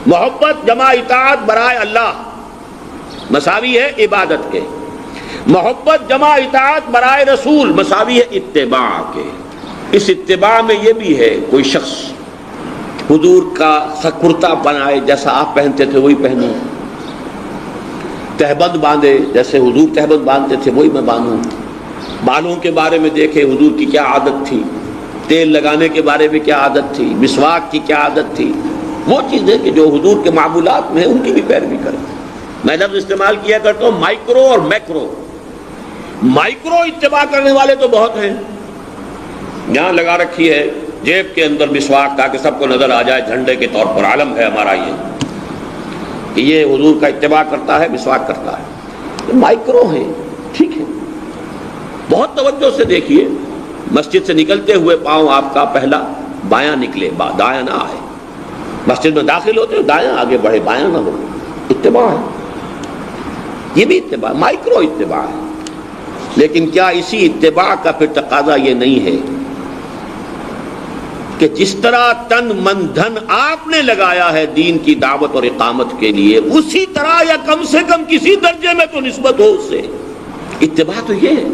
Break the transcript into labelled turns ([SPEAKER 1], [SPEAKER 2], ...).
[SPEAKER 1] محبت جمع اطاعت برائے اللہ مساوی ہے عبادت کے، محبت جمع اطاعت برائے رسول مساوی ہے اتباع کے۔ اس اتباع میں یہ بھی ہے کوئی شخص حضور کا کرتا بنائے جیسا آپ پہنتے تھے وہی پہنوں، تہبند باندھے جیسے حضور تہبند باندھتے تھے وہی میں باندھوں، بالوں کے بارے میں دیکھے حضور کی کیا عادت تھی، تیل لگانے کے بارے میں کیا عادت تھی، مسواک کی کیا عادت تھی، وہ چیزیں کہ جو حضور کے معمولات میں ہیں ان کی بھی پیروی کریں۔ میں لفظ استعمال کیا کرتا ہوں مائکرو اور میکرو۔ مائکرو اتباع کرنے والے تو بہت ہیں، یہاں لگا رکھی ہے جیب کے اندر مسواک تاکہ سب کو نظر آ جائے، جھنڈے کے طور پر علم ہے ہمارا یہ کہ یہ حضور کا اتباع کرتا ہے، مسواک کرتا ہے۔ یہ مائکرو ہے، ٹھیک ہے، بہت توجہ سے دیکھیے، مسجد سے نکلتے ہوئے پاؤں آپ کا پہلا بایاں نکلے، دایاں نہ آئے، مسجد میں داخل ہوتے دایاں آگے بڑھے، بایاں نہ ہو، اتباع ہے، یہ بھی اتباع، مائکرو اتباع ہے۔ لیکن کیا اسی اتباع کا پھر تقاضا یہ نہیں ہے کہ جس طرح تن من دھن آپ نے لگایا ہے دین کی دعوت اور اقامت کے لیے، اسی طرح یا کم سے کم کسی درجے میں تو نسبت ہو اس سے؟ اتباع تو یہ ہے